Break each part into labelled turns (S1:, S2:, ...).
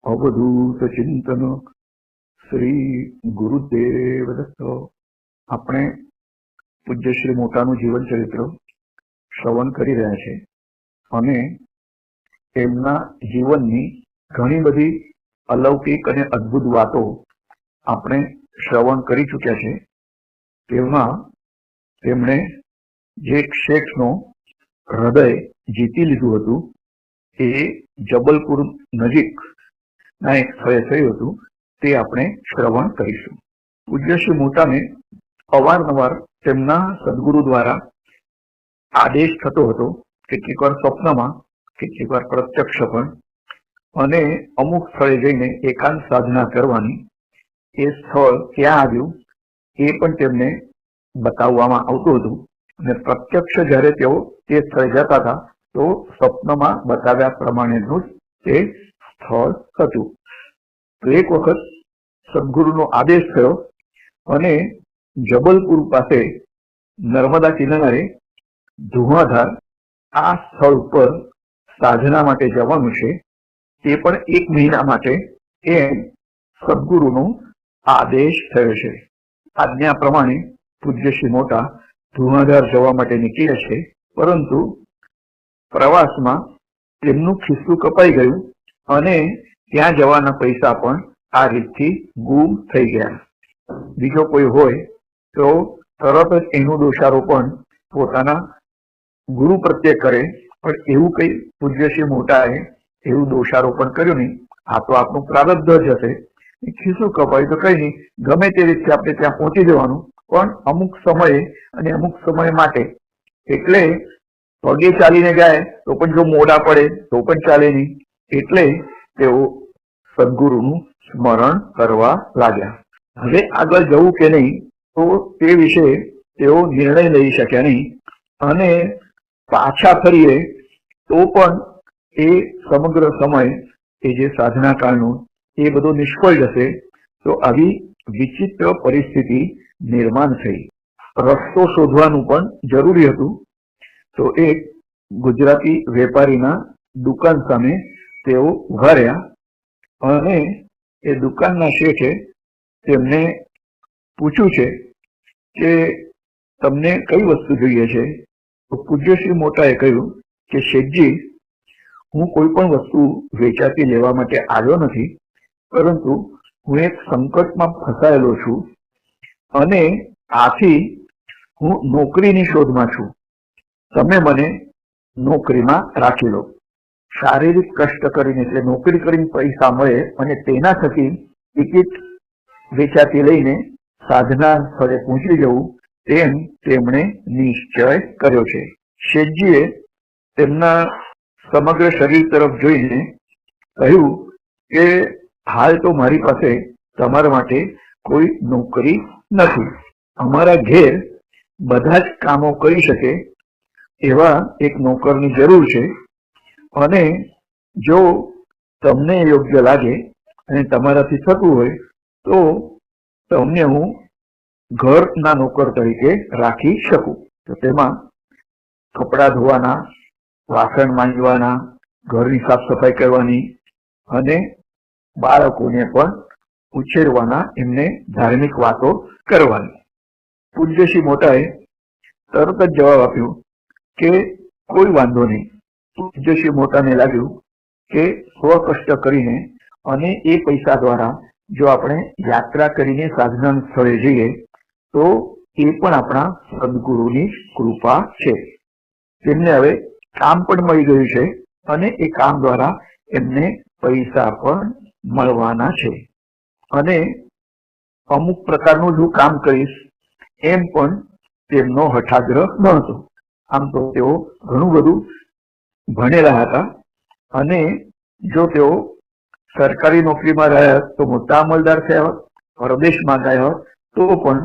S1: અવધૂત ચિંતન શ્રી ગુરુદેવ દત્ત. આપણે પૂજ્ય શ્રી મોટાનું જીવન ચરિત્ર શ્રવણ કરી રહ્યા છે અને એમના જીવનની ઘણી બધી અલૌકિક અને અદ્ભુત વાતો આપણે શ્રવણ કરી ચૂક્યા છે. તેમાં તેમણે જે શેઠનો હૃદય જીતી લીધું હતું એ જબલપુર નજીક ના એક સ્થળે થયું હતું. તે આપણે શ્રવણ કરીશું. પૂજ્ય શ્રી મોટાને અવારનવાર તેમના સદગુરુ દ્વારા આદેશ થતો હતો, કેટલીક વાર સ્વપ્નમાં, કેટલીક વાર પ્રત્યક્ષ પણ, અને અમુક સ્થળે જઈને એકાંત સાધના કરવાની. એ સ્થળ ક્યાં આવ્યું એ પણ તેમને બતાવવામાં આવતું હતું અને પ્રત્યક્ષ જ્યારે તેઓ તે સ્થળે જતા હતા તો સ્વપ્નમાં બતાવ્યા પ્રમાણેનું તે સ્થળ હતું. તો એક વખત સદગુરુનો આદેશ થયો અને જબલપુર પાસે નર્મદા કિનારે ધુઆધાર આ સ્થળ ઉપર સાધના માટે જવાનું છે. તે પણ 1 મહિના માટે એમ સદગુરુનો આદેશ થયો છે. આજ્ઞા પ્રમાણે પૂજ્ય શ્રી મોટા ધુઆધાર જવા માટે નીકળ્યા છે, પરંતુ પ્રવાસમાં તેમનું ખિસ્સું કપાઈ ગયું અને ત્યાં જવાના પૈસા પણ આ રીતથી ગુમ થઈ ગયા. બીજો કોઈ હોય તો તરત જ એનું દોષારોપણ પોતાના ગુરુ પ્રત્યે કરે, પણ એવું કઈ પૂજ્ય શ્રી મોટાએ એવું દોષારોપણ કર્યું નહીં. આ તો આપણું પ્રારબ્ધ જ હશે. ખિસ્સું કપાય તો કઈ નહીં, ગમે તે રીતે આપણે ત્યાં પહોંચી જવાનું, પણ અમુક સમયે અને અમુક સમય માટે. એટલે પગે ચાલીને જાય તો પણ જો મોડા પડે તો પણ ચાલે નહીં. એટલે તેઓ સદગુરુનું સ્મરણ કરવા લાગ્યા. હવે આગળ જવું કે નહીં તો તે વિશે તેઓ નિર્ણય લઈ શક્યા નહીં, અને પાછા ફરીએ તો પણ એ સમગ્ર સમય એ જે સાધના કાળનો એ બધો નિષ્ફળ જશે. તો આવી વિચિત્ર પરિસ્થિતિ નિર્માણ થઈ. રસ્તો શોધવાનું પણ જરૂરી હતું. તો એક ગુજરાતી વેપારીના દુકાન સામે તેઓ ઉભા રહ્યા અને એ દુકાનના શેઠે તેમને પૂછ્યું છે કે તમને કઈ વસ્તુ જોઈએ છે? તો પૂજ્ય શ્રી મોટાએ કહ્યું કે શેઠજી, હું કોઈ પણ વસ્તુ વેચાતી લેવા માટે આવ્યો નથી, પરંતુ હું એક સંકટમાં ફસાયેલો છું અને આથી હું નોકરીની શોધમાં છું. તમે મને નોકરીમાં રાખી લો. શારીરિક કષ્ટ કરીને, એટલે નોકરી કરીને પૈસા મળે અને તેના થકી ટિકિટ વેચાતી લઈને સાધના સ્થળે પહોંચી જવું, તેમ તેમણે નિશ્ચય કર્યો છે. શેઠજીએ તેમના સમગ્ર શરીર તરફ જોઈને કહ્યું કે હાલ તો મારી પાસે તમારા માટે કોઈ નોકરી નથી. અમારા ઘેર બધા જ કામો કરી શકે એવા એક નોકરની જરૂર છે, અને જો તમને યોગ્ય લાગે અને તમારાથી થતું હોય તો તમને હું ઘરના નોકર તરીકે રાખી શકું. તો તેમાં કપડાં ધોવાના, વાસણ માંજવાના, ઘરની સાફ સફાઈ કરવાની અને બાળકોને પણ ઉછેરવાના, એમને ધાર્મિક વાતો કરવાની. પૂજ્ય શ્રી મોટાએ તરત જ જવાબ આપ્યો કે કોઈ વાંધો નહીં. પૂજ્ય શ્રી મોટાને લાગ્યું કે સ્વકષ્ટ કરીને અને એ પૈસા દ્વારા જો આપણે યાત્રા કરીને સાધના સ્થળે જઈએ તો એ પણ આપણા સદગુરુની કૃપા છે. તેમને હવે કામ પણ મળી ગયું છે અને એ કામ દ્વારા એમને પૈસા પણ મળવાના છે. અને અમુક પ્રકારનું જો કામ કરીશ એમ પણ તેમનો હઠાગ્રહ ન હતો. આમ તો તેઓ ઘણું બધું ભણેલા હતા અને જો તેઓ સરકારી નોકરીમાં રહ્યા તો મોટા અમલદાર થયા હોત, પરદેશમાં ગયા હોત તો પણ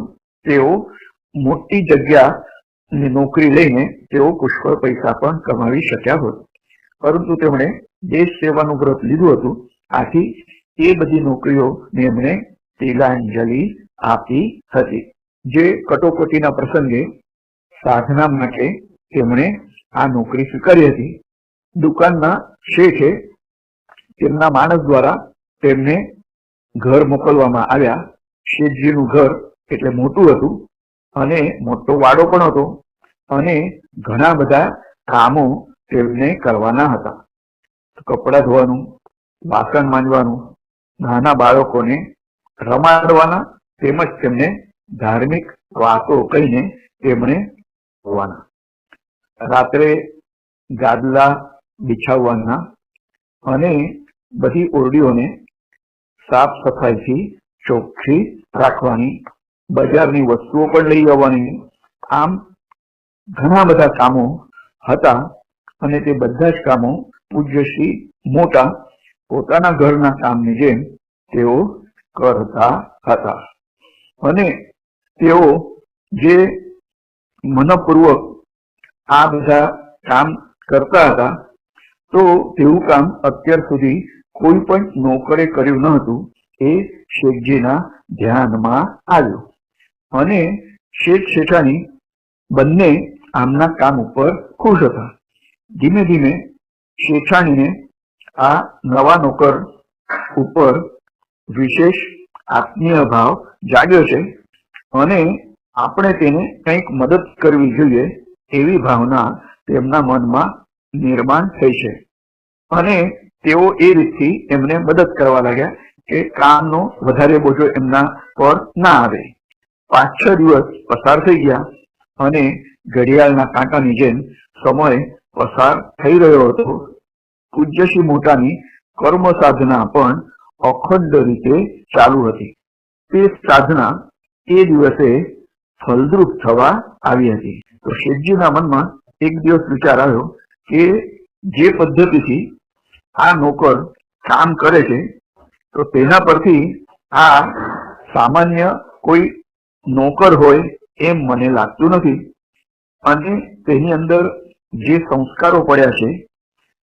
S1: તેઓ મોટી જગ્યાની નોકરી લઈને તેઓ પુષ્કળ પૈસા પણ કમાવી શક્યા હોત. પરંતુ તેમણે દેશ સેવાનું વ્રત લીધું હતું, આથી એ બધી નોકરીઓને એમણે તિલાંજલિ આપી હતી. જે કટોકટીના પ્રસંગે સાધના માટે તેમણે આ નોકરી સ્વીકારી હતી. દુકાનના શેઠે તેમના માણસ દ્વારા તેમને ઘર મોકલવામાં આવ્યા. શેઠજીનું ઘર એટલે મોટું હતું અને મોટો વાડો પણ હતો અને ઘણા બધા કામો તેમને કરવાના હતા. કપડા ધોવાનું, વાસણ માંજવાનું, નાના બાળકોને રમાડવાના, તેમજ તેમને ધાર્મિક વાતો કહીને તેમણે ધોવાના. રાત્રે ગાદલા બિછાવવાના અને બધી ઓરડીઓને સાફ સફાઈથી ચોખ્ખી રાખવાની, બજારની વસ્તુઓ પણ લઈ આવવાની. આમ ઘણા બધા કામો હતા અને તે બધા જ કામો પૂજ્ય શ્રી મોટા પોતાના ઘરના કામની જેમ તેઓ કરતા હતા. અને તેઓ જે મનપૂર્વક આ બધા કામ કરતા હતા, તો તેવું કામ અત્યાર સુધી કોઈ પણ નોકરે કર્યું ન હતું. એ શેઠજીના ધ્યાનમાં આવ્યું અને શેઠ શેઠાણી બંને આમના કામ ઉપર ખુશ હતા. ધીમે ધીમે શેઠાણીને આ નવા નોકર ઉપર વિશેષ આત્મીય ભાવ જાગ્યો છે અને આપણે તેને કંઈક મદદ કરવી જોઈએ એવી ભાવના તેમના મનમાં નિર્માણ થઈ છે. અને તેઓ એ રીતથી એમને મદદ કરવા લાગ્યા કે કામનો વધારે બોજો એમના પર ના આવે. 5-6 દિવસ પસાર થઈ ગયા અને ઘડિયાળના કાંટાની જેમ સમય પસાર થઈ રહ્યો હતો. પૂજ્ય શ્રી મોટાની કર્મ સાધના પણ અખંડ રીતે ચાલુ હતી. તે સાધના એ દિવસે ફલદ્રુપ થવા આવી હતી. તો શેઠજીના મનમાં એક દિવસ વિચાર આવ્યો કે જે પદ્ધતિથી આ નોકર કામ કરે છે, તો તેના પરથી આ સામાન્ય કોઈ નોકર હોય એમ મને લાગતું નથી. અને તેની અંદર જે સંસ્કારો પડ્યા છે,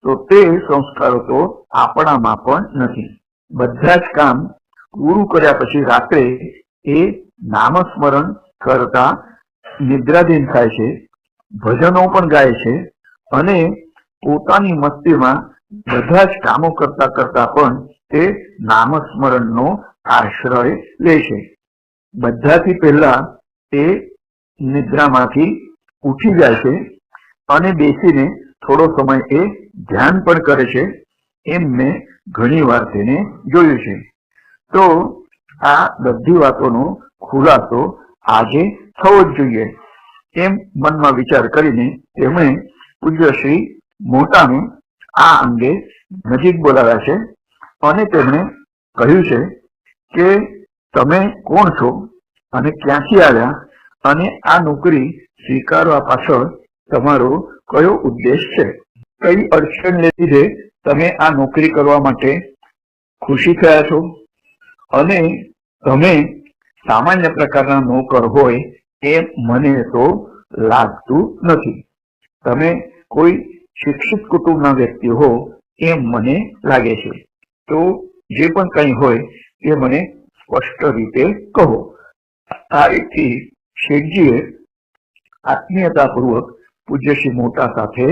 S1: તો તે સંસ્કારો તો આપણામાં પણ નથી. બધા જ કામ પૂરું કર્યા પછી રાત્રે એ નામસ્મરણ કરતા નિદ્રાધીન થાય છે, ભજનો પણ ગાય છે અને પોતાની મસ્તીમાં બધા જ કામો કરતા કરતા પણ તે નામસ્મરણનો આશ્રય લે છે. બધાથી પહેલા તે નિદ્રામાંથી ઉઠી જાય છે અને બેસીને થોડો સમય એ ધ્યાન પણ કરે છે. એમ મેં ઘણી વાર તેને જોયું છે. તો આ બધી વાતોનો ખુલાસો આજે થવો જ જોઈએ એમ મનમાં વિચાર કરીને તેમણે પૂજ્ય શ્રી મોટાને આ અંગે નજીક બોલાવ્યા છે અને તેમણે કહ્યું છે કે તમે કોણ છો અને ક્યાંથી આવ્યા અને આ નોકરી સ્વીકારવા પાછળ તમારો કયો ઉદ્દેશ છે? કઈ અડચણને લીધે તમે આ નોકરી કરવા માટે ખુશી થયા છો? અને તમે સામાન્ય પ્રકારના નોકર હોય એ મને તો લાગતું નથી. તમે કોઈ શિક્ષિત કુટુંબના વ્યક્તિ હો એમ મને લાગે છે. તો જે પણ કંઈ હોય એ મને સ્પષ્ટ રીતે કહો. આ રીતથી શેઠજીએ આત્મીયતાપૂર્વક પૂજ્ય શ્રી મોટા સાથે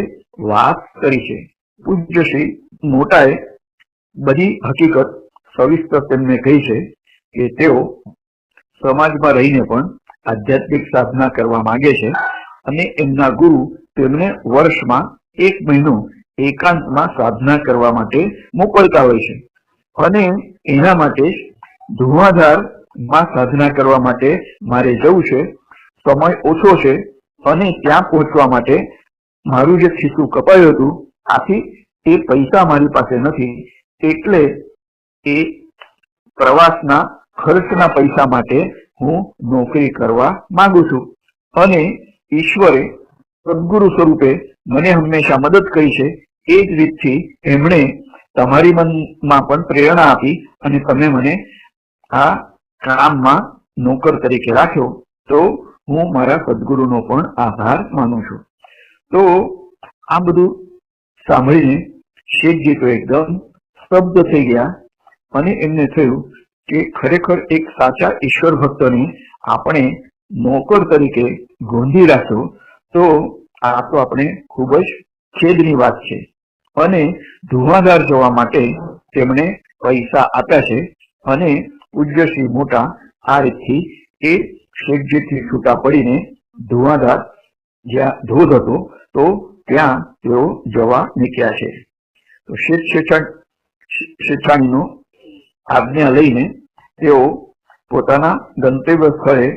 S1: વાત કરી છે. પૂજ્ય શ્રી મોટાએ બધી હકીકત સવિસ્તર તેમને કહી છે કે તેઓ સમાજમાં રહીને પણ આધ્યાત્મિક સાધના કરવા માંગે છે અને એમના ગુરુ તેમને વર્ષમાં 1 મહિનો એકાંતમાં સાધના કરવા માટે મોકલતા હોય છે. અને એના માટે ધુઆધારમાં સાધના કરવા માટે મારે જવું છે, સમય ઓછો છે અને ત્યાં પહોંચવા માટે મારું જે ખિસ્સું કપાયું હતું, આથી એ પૈસા મારી પાસે નથી, એટલે એ પ્રવાસના ખર્ચના પૈસા માટે હું નોકરી કરવા માંગુ છું. અને ઈશ્વરે સદગુરુ સ્વરૂપે મને હંમેશા મદદ કરી છે. એ જ રીતથી એમણે તમારી મનમાં પણ પ્રેરણા આપી અને તમે મને આ કામમાં નોકર તરીકે રાખ્યો, તો હું મારા સદગુરુનો પણ આભાર માનું છું. તો આ બધું સાંભળીને શેઠજી તો એકદમ સ્તબ્ધ થઈ ગયા અને એમને થયું કે ખરેખર એક સાચા ઈશ્વર ભક્તને આપણે નોકર તરીકે ગોંધી રાખ્યો તો આ તો આપણે ખૂબ જ ખેદની વાત છે. અને ધુઆધાર જવા માટે તેમણે પૈસા આપ્યા છે અને પૂજ્ય શ્રી મોટા આ રીતથી એ શેઠજીથી છૂટા પડીને ધુઆધાર જ્યાં ધોધ હતો તો ત્યાં તેઓ જવા નીકળ્યા છે. તો શેઠાણીનો આજ્ઞા લઈને તેઓ પોતાના ગંતવ્ય સ્થળે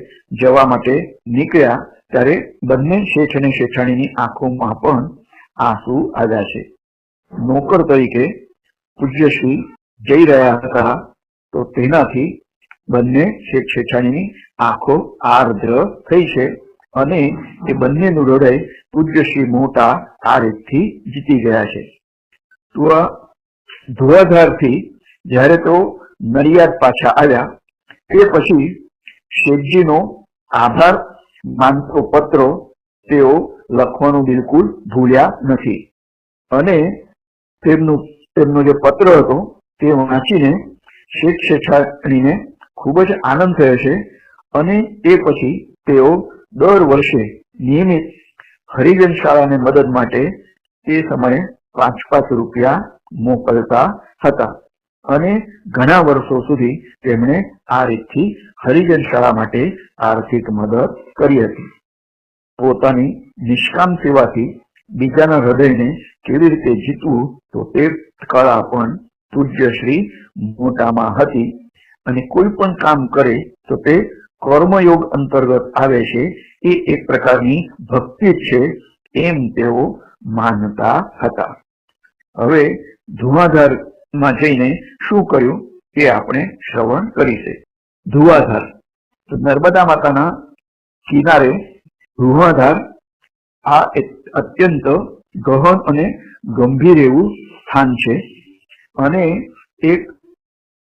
S1: જવા માટે નીકળ્યા ત્યારે બંને શેઠ અને શેઠાણીની આંખોમાં પણ આંસુ આવ્યા છે. નોકર તરીકે પૂજ્યશ્રી જઈ રહ્યા હતા તો તેનાથી બંને શેઠ શેઠાણીની આંખો આર્દ્ર થઈ છે અને એ બંનેનું હૃદય પૂજ્યશ્રી મોટા આ રીતથી જીતી ગયા છે. ધુઆધારથી જ્યારે તો નડિયાદ પાછા આવ્યા તે પછી શેઠજીનો આભાર માનતો પત્ર તેઓ લખવાનું બિલકુલ ભૂલ્યા નથી અને તેમનો જે પત્ર હતો તે વાંચીને શેઠ શેઠાણીને ખૂબ જ આનંદ થયો છે અને તે પછી તેઓ દર વર્ષે નિયમિત હરિજન શાળાને મદદ માટે તે સમયે 5 રૂપિયા મોકલતા હતા અને ઘણા વર્ષો સુધી તેમણે આ રીતથી હરિજન શાળા માટે આર્થિક મદદ કરી હતી. પોતાની નિષ્કામ સેવાથી બીજાના હૃદયને કેવી રીતે જીતવું તો તે કળા પણ પૂજ્ય શ્રી મોટામાં હતી અને કોઈ પણ કામ કરે તો તે કર્મયોગ અંતર્ગત આવે છે. એ એક પ્રકારની ભક્તિ છે એમ તેઓ માનતા હતા. હવે ધુઆધારમાં જઈને શું કર્યું તે આપણે શ્રવણ કરીશું. ધુઆધાર નર્મદા માતાના કિનારે ધુઆધાર આ અત્યંત ગહન અને ગંભીર એવું સ્થાન છે અને એક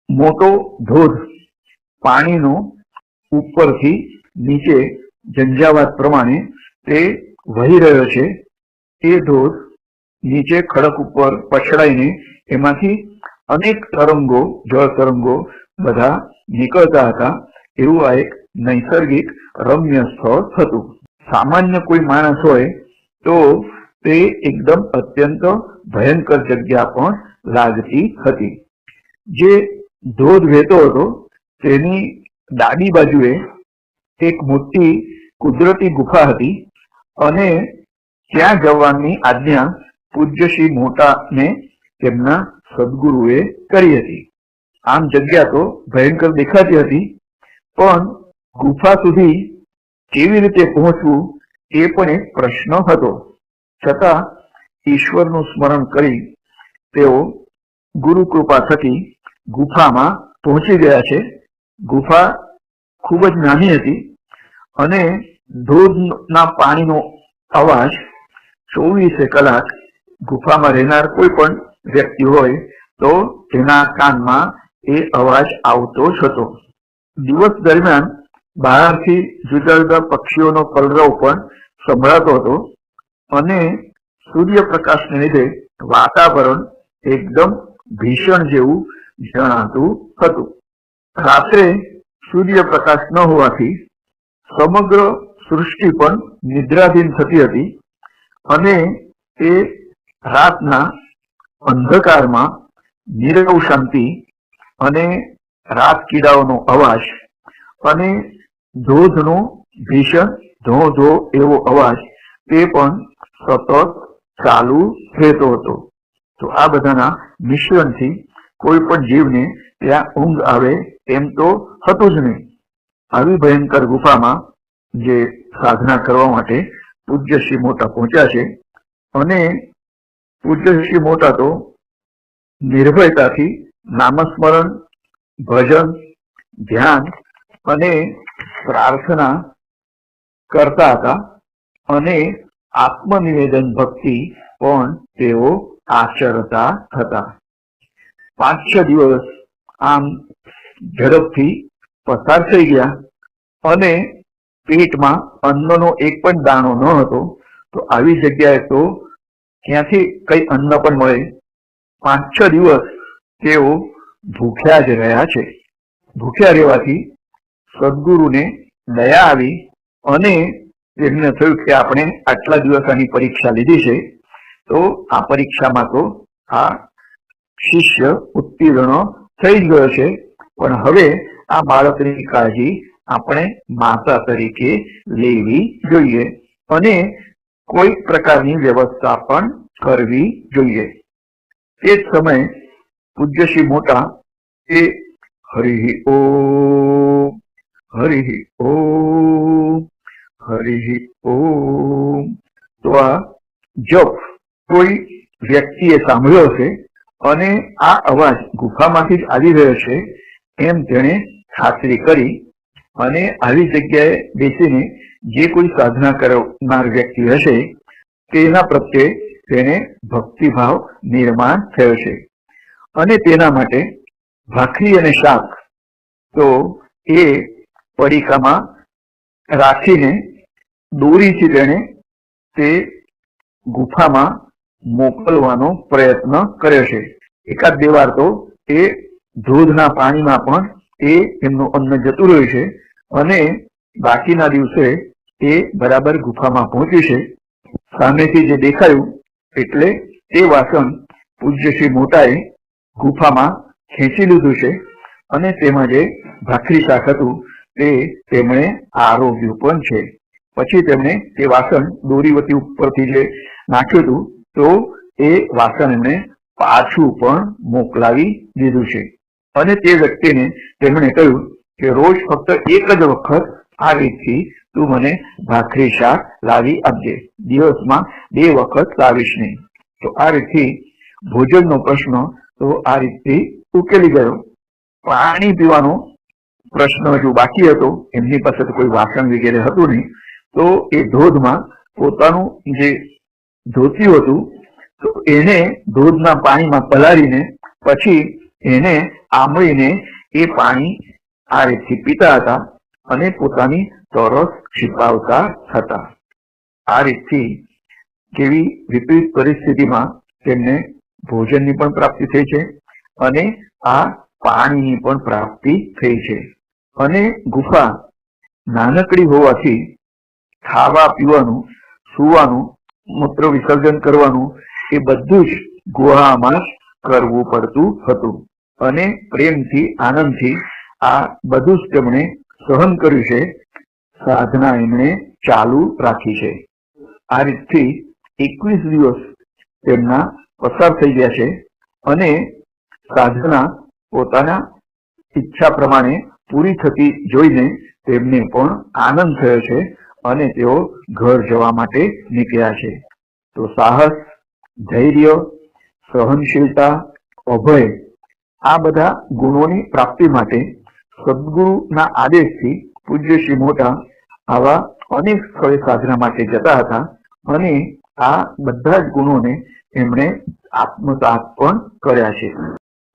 S1: મોટો ધોધ પાણીનો ઉપરથી નીચે ઝંઝાવાત પ્રમાણે તે વહી રહ્યો છે. એ ધોધ નીચે ખડક ઉપર પછડાઈને એમાંથી અનેક તરંગો જળ તરંગો બધા નીકળતા હતા. એવું આ એક નૈસર્ગિક રમ્ય સ્થળ હતું. સામાન્ય કોઈ માણસ હોય તો તે એકદમ અત્યંત ભયંકર જગ્યા પણ લાગતી હતી. જે ધોધ વહેતો હતો તેની ડાબી બાજુએ એક મોટી કુદરતી ગુફા હતી અને ત્યાં જવાની આજ્ઞા પૂજ્ય શ્રી મોટાને તેમના સદગુરુએ કરી હતી. આમ જગ્યા તો ભયંકર દેખાતી હતી પણ ગુફા સુધી કેવી રીતે પહોંચવું એ પણ એક પ્રશ્ન હતો. છતાં ઈશ્વરનું સ્મરણ કરી તેઓ ગુરુ કૃપા થકી ગુફામાં પહોંચી ગયા છે. ગુફા ખૂબ જ નાની હતી અને ધોધના પાણીનો અવાજ 24 કલાક ગુફામાં રહેનાર કોઈ પણ વ્યક્તિ હોય તો તેના કાનમાં એ અવાજ આવતો જ હતો. દિવસ દરમિયાન બહારથી જુદા જુદા પક્ષીઓનો કલરવ પણ સંભળાતો હતો અને સૂર્યપ્રકાશને લીધે વાતાવરણ એકદમ ભીષણ જેવું જણાતું હતું. રાત્રે સૂર્યપ્રકાશ ન હોવાથી સમગ્ર સૃષ્ટિ પણ નિદ્રાધીન થતી હતી અને એ રાતના અંધકારમાં નીરવ શાંતિ અને રાત કીડાઓનો અવાજ અને ધોધનો ભીષણ ધો ધો એવો અવાજ તે પણ સતત ચાલુ રહેતો હતો. તો આ બધાના મિશ્રણથી કોઈ પણ જીવને ત્યાં ઊંઘ આવે એમ તો હતું જ નહીં. આવી ભયંકર ગુફામાં જે સાધના કરવા માટે પૂજ્ય શ્રી મોટા પહોંચ્યા છે અને પૂજ્ય શ્રી મોટા તો નિર્ભયતાથી નામસ્મરણ, ભજન, ધ્યાન અને પ્રાર્થના કરતા હતા અને આત્મનિવેદન ભક્તિ પણ તેઓ આચરતા હતા. 5-6 દિવસ આમ ઝડપથી પસાર થઈ ગયા અને પેટમાં અન્નનો એક પણ દાણો ન હતો. તો આવી જગ્યાએ તો ક્યાંથી કઈ અન્ન પણ મળે. 5-6 દિવસ તેઓ ભૂખ્યા જ રહ્યા છે. ભૂખ્યા રહેવાથી સદગુરુને દયા આવી અને તેમને થયું કે આપણે આટલા દિવસ આની પરીક્ષા લીધી છે તો આ પરીક્ષામાં તો આ શિષ્ય ઉત્તીર્ણ થઈ જ ગયો છે, પણ હવે આ બાળકની કાળજી આપણે માતા તરીકે લેવી જોઈએ અને કોઈ પ્રકારની વ્યવસ્થા પણ કરવી જોઈએ. તે જ સમયે પૂજ્ય શ્રી મોટા એ હરિ ઓમ હરિ ઓમ હરિ ઓમ તો આ જપ કોઈ વ્યક્તિએ સાંભળ્યો છે અને આ અવાજ ગુફામાંથી જ આવી રહ્યો છે એમ તેણે ખાતરી કરી અને આવી જગ્યાએ બેસીને જે કોઈ સાધના કરનાર વ્યક્તિ હશે તેના પ્રત્યે તેને ભક્તિભાવ નિર્માણ થયો છે અને તેના માટે ભાખરી અને શાક તો એ પડીકામાં રાખીને દોરીથી તેણે તે ગુફામાં મોકલવાનો પ્રયત્ન કર્યો છે. એકાદ બે વાર તો એ ધોધના પાણીમાં પણ એ એમનું અન્ન જતું રહ્યું છે અને બાકીના દિવસે એ બરાબર ગુફામાં પહોંચ્યું છે. સામેથી જે દેખાયું એટલે તે વાસણ પૂજ્ય શ્રી મોટાએ ગુફામાં ખેંચી લીધું છે અને તેમાં જે ભાખરી શાક હતું તે તેમણે આરોગ્યું પણ છે. પછી તેમણે તે વાસણ દોરીવતી ઉપરથી જે નાખ્યું હતું તો એ વાસણ એમણે પાછું પણ મોકલાવી દીધું છે અને તે વ્યક્તિને તેમણે કહ્યું કે રોજ ફક્ત એક જ વખત આ રીતથી તું મને ભાખરી શાક લાવી આપજે, દિવસમાં 2 વખત લાવીશ નહીં. તો આ રીતથી ભોજનનો પ્રશ્ન તો આ રીતથી ઉકેલી ગયો. પાણી પીવાનો પ્રશ્ન હજુ બાકી હતો. એમની પાસે તો કોઈ વાસણ વગેરે હતું નહીં, તો એ ધોધમાં પોતાનું જે ધોતિયું હતું તો એને ધોધના પાણીમાં પલાળીને પછી એને આંબળીને એ પાણી આ રીતથી પીતા હતા અને પોતાની તરસ छिपावता હતા. આ રીતથી કેવી વિપરીત પરિસ્થિતિમાં તેમને ભોજનની પણ પ્રાપ્તિ થઈ છે અને આ પાણીની પણ પ્રાપ્તિ થઈ છે. અને ગુફા નાનકડી હોવાથી ખાવા પીવાનું, સુવાનું, મૂત્ર વિસર્જન કરવાનું એ બધું જ ગુહામાં જ કરવું પડતું હતું અને પ્રેમથી, આનંદથી આ બધું જ તેમણે સહન કર્યું છે. સાધના એમણે ચાલુ રાખી છે. આ રીતથી 21 દિવસ તેમના પસાર થઈ ગયા છે અને સાધના પોતાના ઈચ્છા પ્રમાણે પૂરી થતી જોઈને તેમને પણ આનંદ થયો છે અને તેઓ ઘર જવા માટે નીકળ્યા છે. તો સાહસ, ધૈર્ય, સહનશીલતા, અભય આ બધા ગુણોની પ્રાપ્તિ માટે સદગુરુના આદેશથી પૂજ્ય શ્રી મોટા આવા અનેક સ્થળે સાધના માટે જતા હતા અને આ બધા જ ગુણોને એમણે આત્મસાત પણ કર્યા છે.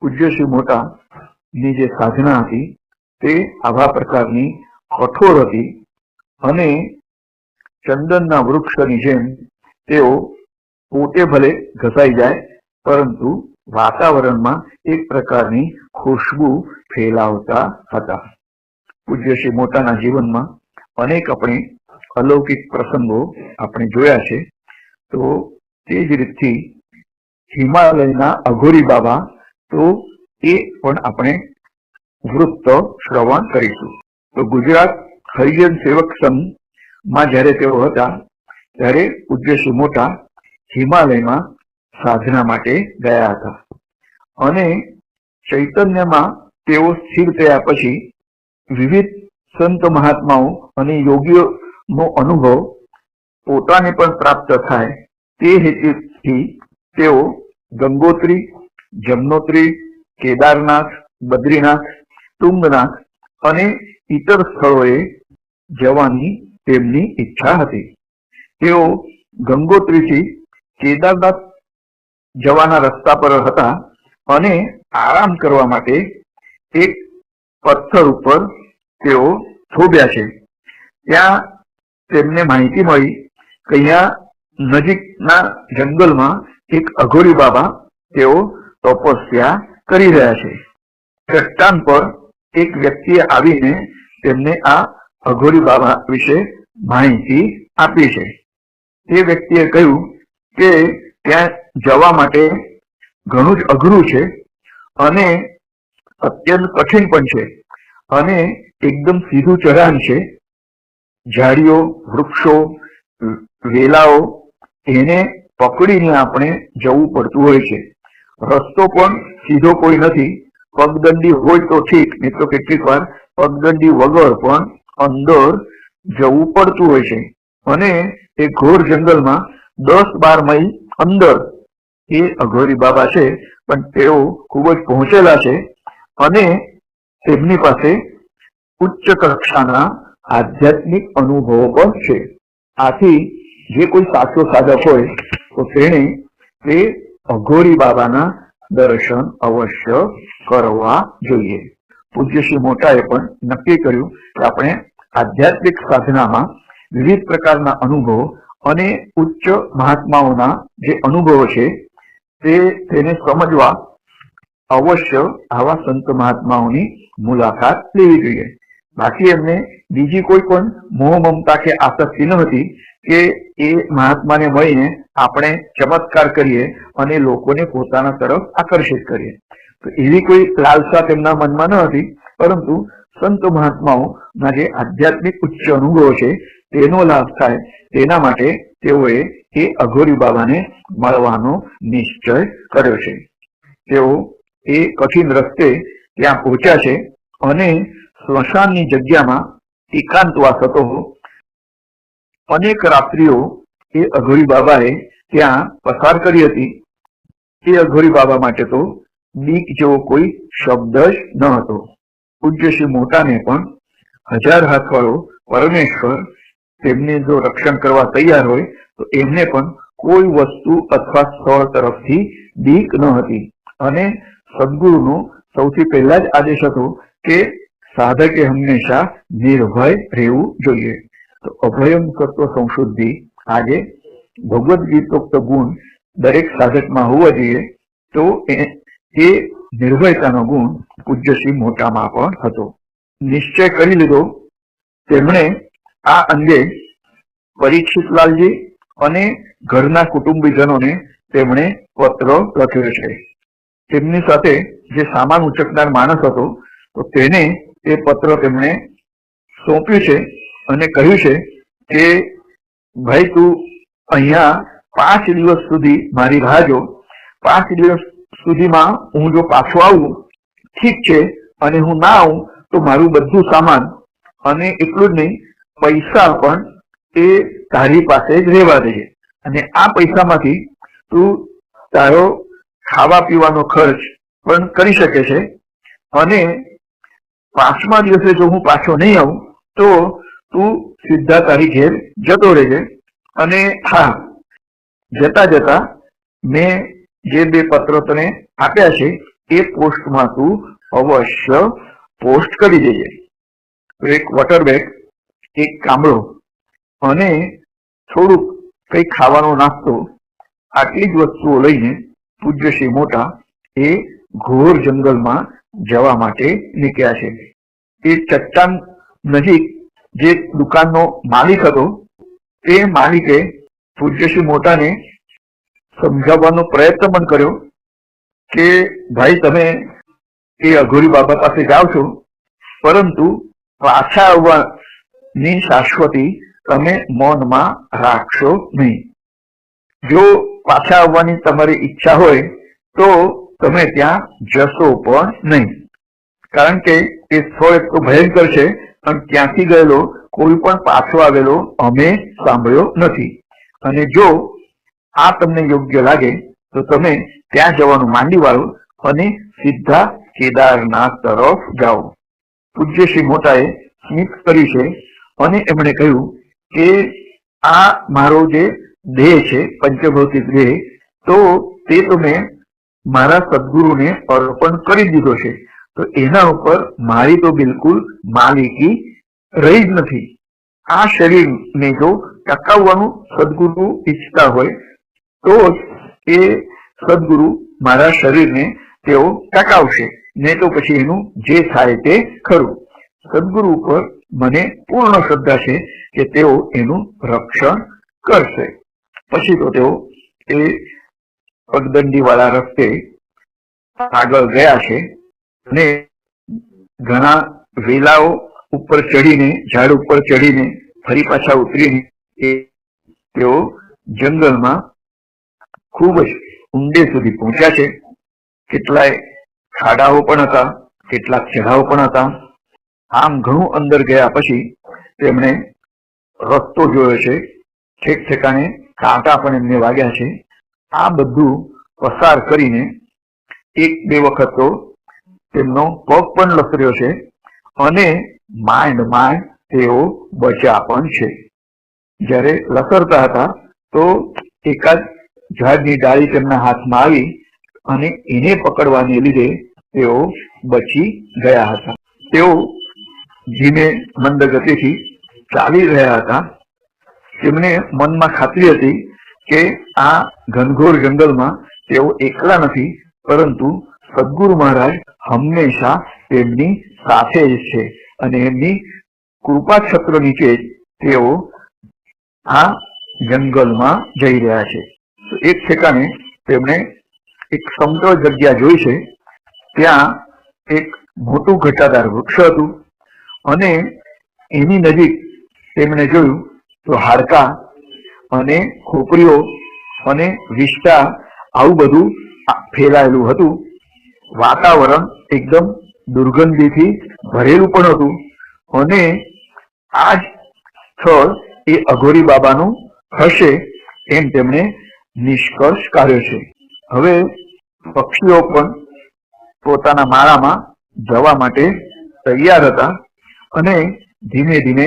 S1: પૂજ્ય શ્રી મોટા ની જે સાધના હતી તે આવા પ્રકારની કઠોર હતી અને ચંદનના વૃક્ષની જેમ તેઓ પોતે ભલે ઘસાઈ જાય પરંતુ વાતાવરણમાં એક પ્રકારની ખુશ્બુ ફેલાવતા હતા. પૂજ્ય શ્રી મોટાના જીવનમાં અનેક આપણે અલૌકિક પ્રસંગો આપણે જોયા છે. તો તે જ રીતથી હિમાલયના અઘોરી બાબા તો એ પણ આપણે વૃત્ત શ્રવણ કરીશું. તો ગુજરાત હરિજન સેવક સંઘમાં જ્યારે તેઓ હતા ત્યારે પૂજ્ય શ્રી મોટા હિમાલયમાં સાધના માટે ગયા હતા અને ચૈતન્યમાં તેઓ સ્થિર થયા પછી વિવિધ સંત મહાત્માઓ અને યોગીઓનો અનુભવ પોતાને પણ પ્રાપ્ત થાય તે હેતુથી તેઓ ગંગોત્રી, જમનોત્રી, કેદારનાથ, બદ્રીનાથ, તુંગનાથ અને ઇતર સ્થળોએ જવાની તેમની ઈચ્છા હતી. તેઓ ગંગોત્રીથી કેદારનાથ જવાના રસ્તા પર હતા અને આરામ કરવા માટે એક પથ્થર ઉપર તેઓ થોભ્યા છે. ત્યાં તેમને માહિતી મળી કે અહીંયા નજીકના જંગલમાં એક અઘોરી બાબા તેઓ તપસ્યા કરી રહ્યા છે. ચટ્ટાન પર એક વ્યક્તિએ આવીને તેમને આ અઘોરી બાબા વિશે માહિતી આપી છે. તે વ્યક્તિએ કહ્યું કે ત્યાં જવા માટે ઘણું જ અઘરું છે અને અત્યંત કઠિન પણ છે અને એકદમ સીધું ચઢાણ છે. ઝાડીઓ, વૃક્ષો, વેલાઓ એને પકડીને આપણે જવું પડતું હોય છે. રસ્તો પણ સીધો કોઈ નથી. પગદંડી હોય તો ઠીક, નહીં તો કેટલીક વાર પગદંડી વગર પણ અંદર જવું પડતું હોય છે. અને એ ઘોર જંગલમાં 10-12 માઇલ અંદર એ અઘોરી બાબા છે, પણ તેઓ ખૂબ જ પહોંચેલા છે અને તેમની પાસે ઉચ્ચ કક્ષાના આધ્યાત્મિક અનુભવો પણ છે. આથી જે કોઈ સાચો સાધક હોય તો તેણે તે અઘોરી બાબાના દર્શન અવશ્ય કરવા જોઈએ. પૂજ્ય શ્રી મોટાએ પણ નક્કી કર્યું કે આપણે આધ્યાત્મિક સાધનામાં વિવિધ પ્રકારના અનુભવો અને ઉચ્ચ મહાત્માઓના જે અનુભવો છે તેને સમજવા અવશ્ય આવા સંત મહાત્માઓની મુલાકાત લેવી જોઈએ. બાકી એમને બીજી કોઈ પણ મોહ મમતા કે આસક્તિ ન હતી કે એ મહાત્માને મળીને આપણે ચમત્કાર કરીએ અને લોકોને પોતાના તરફ આકર્ષિત કરીએ. તો એવી કોઈ લાલસા તેમના મનમાં ન હતી, પરંતુ સંત મહાત્માઓના જે આધ્યાત્મિક ઉચ્ચ અનુભવો છે તેનો લાભ થાય તેના માટે તેઓએ એ અઘોરી બાબાને મળવાનો નિશ્ચય કર્યો છે. તેઓ એ કઠિન રસ્તે ત્યાં પહોંચ્યા છે અને સ્મશાનની જગ્યામાં એકાંતવાસ હતો. અનેક રાત્રિઓ એ અઘોરી બાબાએ ત્યાં પસાર કરી હતી. એ અઘોરી બાબા માટે તો બીક જેવો કોઈ શબ્દ જ ન હતો. પૂજ્ય શ્રી મોટાને પણ 1000 હાથવાળો પરમેશ્વર તેમને જો રક્ષણ કરવા તૈયાર હોય તો એમને પણ કોઈ વસ્તુ અથવા સ્થળ તરફથી બીક ન હતી. અને સદગુરુનો સૌથી પહેલા જ આદેશ હતો કે સાધકે હંમેશા નિર્ભય રહેવું જોઈએ. તો અભયમ સત્વ સંશુદ્ધિ, આજે ભગવદ્ ગીતોક્ત ગુણ દરેક સાધકમાં હોવા જોઈએ. તો એ નિર્ભયતાનો ગુણ પૂજ્ય શ્રી મોટામાં પણ હતો. નિશ્ચય કરી લીધો. તેમણે આ અંગે પરીક્ષિતલાલજી અને ઘરના કુટુંબીજનોને તેમણે પત્ર લખ્યો છે. તેમની સાથે જે સામાન ઉચકનાર માણસ હતો તો તેને એ પત્ર તેમણે સોંપ્યું છે અને કહ્યું છે કે ભાઈ તું અહીંયા 5 દિવસ સુધી મારી રાહ જો. 5 દિવસ સુધીમાં હું જો પાછો આવું ઠીક છે, અને હું ના આવું તો મારું બધું સામાન અને એટલું જ નહીં, પૈસા પણ એ તારી પાસે જ રહેવા દેજે. અને આ પૈસામાંથી તું તારો ખાવા પીવાનો ખર્ચ પણ કરી શકે છે. અને 5મા દિવસે જો હું પાછો નહીં આવું તો તું સીધા તારી ઘેર જતો રહેજે. અને હા, જતા જતા મેં જે 2 પત્રો તને આપ્યા છે એ પોસ્ટમાં તું અવશ્ય પોસ્ટ કરી દેજે. એક વોટર બેગ, એક કામળો અને થોડુંક કઈ ખાવાનો નાસ્તો, આટલી જ વસ્તુઓ લઈને પૂજ્ય શ્રી મોટા એ ઘોર જંગલમાં જવા માટે નીકળ્યા છે. એ ચટ્ટાન નજીક જે દુકાનનો માલિક હતો તે માલિકે પૂજ્ય શ્રી મોટાને સમજાવવાનો પ્રયત્ન પણ કર્યો કે ભાઈ તમે એ અઘોરી બાબા પાસે જાઓ છો, પરંતુ પાછા આવવાની શાશ્વતી તમે મનમાં રાખશો નહીં. જો પાછા આવવાની તમારી ઈચ્છા હોય તો તમે ત્યાં જશો પણ નહીં, કારણ કે એ સ્થળ એક તો ભયંકર છે અને ત્યાંથી ગયેલો કોઈ પણ પાછો આવેલો અમે સાંભળ્યો નથી. અને જો આ તમને યોગ્ય લાગે તો તમે ત્યાં જવાનું માંડી વાળો અને સીધા કેદારનાથ તરફ જાઓ. પૂજ્ય શ્રી મોટાએ સ્મિત કરી છે અને એમણે કહ્યું કે આ મારો જે દેહ છે, પંચભૌતિક દેહ, તો તે તો મેં મારા સદગુરુને અર્પણ કરી દીધો છે. તો એના ઉપર મારી તો બિલકુલ માલિકી રહી જ નથી. આ શરીરને જો ટકાવવાનું સદગુરુ ઈચ્છતા હોય તો જ એ સદગુરુ મારા શરીરને તેઓ ટકાવશે, નહીં તો પછી એનું જે થાય તે ખરું. સદગુરુ ઉપર મને પૂર્ણ શ્રદ્ધા છે કે તેઓ એનું રક્ષણ કરશે. પછી તો તેઓ એ પગદંડી વાળા રસ્તે આગળ ગયા છે અને ઘણા વેલાઓ ઉપર ચડીને, ઝાડ ઉપર ચડીને ફરી પાછા ઉતરીને તેઓ જંગલમાં ખૂબ જ ઊંડે સુધી પહોંચ્યા છે. કેટલાય ખાડાઓ પણ હતા, કેટલાક ચઢાવો પણ હતા. આમ ઘણું અંદર ગયા પછી તેમણે રસ્તો જોયો છે, ઠેક ઠેકાણે કાંટા પણ એમને વાગ્યા છે. આ બધું પસાર કરીને એક બે વખત તો તેમનો પગ પણ લસર્યો છે અને માંડ તેઓ બચ્યા પણ છે. જ્યારે લસરતા હતા તો એકાદ ઝાડની ડાળી તેમના હાથમાં આવી અને એને પકડવાને લીધે તેઓ બચી ગયા હતા. તેઓ ધીમે મંદ ગતિથી ચાલી રહ્યા હતા. તેમને મનમાં ખાતરી હતી કે આ ઘનઘોર જંગલમાં તેઓ એકલા નથી, પરંતુ સદગુરુ મહારાજ હંમેશા તેમની સાથે જ છે અને એમની કૃપા છત્ર નીચે તેઓ આ જંગલમાં જઈ રહ્યા છે. એક ઠેકાણે તેમણે એક સમતળ જગ્યા જોઈ છે. ત્યાં એક મોટું ઘટાદાર વૃક્ષ હતું અને એની નજીક તેમણે જોયું તો હાડકા અને ખોપરીઓ અને વિષ્ટા આવું બધું ફેલાયેલું હતું. વાતાવરણ એકદમ દુર્ગંધીથી ભરેલું પણ હતું અને આ જ સ્થળ એ અઘોરી બાબાનું હશે એમ તેમણે નિષ્કર્ષ કાઢ્યો છે. હવે પક્ષીઓ પણ પોતાના માળામાં જવા માટે તૈયાર હતા અને ધીમે ધીમે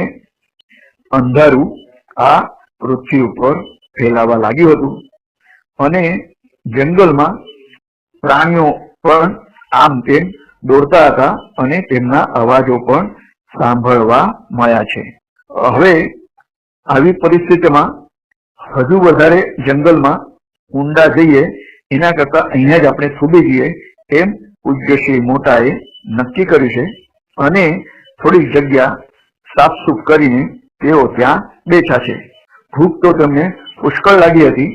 S1: અંધારું આ પૃથ્વી ઉપર ફેલાવા લાગ્યું હતું અને જંગલમાં પ્રાણીઓ પણ આમ તેમ દોડતા હતા અને તેમના અવાજો પણ સાંભળવા મળ્યા છે. હવે આવી પરિસ્થિતિમાં હજુ વધારે જંગલમાં ઊંડા જઈએ એના કરતા અહીંયા જ આપણે થોડી જઈએ એમ પૂજ્ય શ્રી મોટાએ નક્કી કર્યું છે અને થોડીક જગ્યા સાફસૂફ કરીને તેઓ ત્યાં બેઠા છે. ભૂખ તો તેમને પુષ્કળ લાગી હતી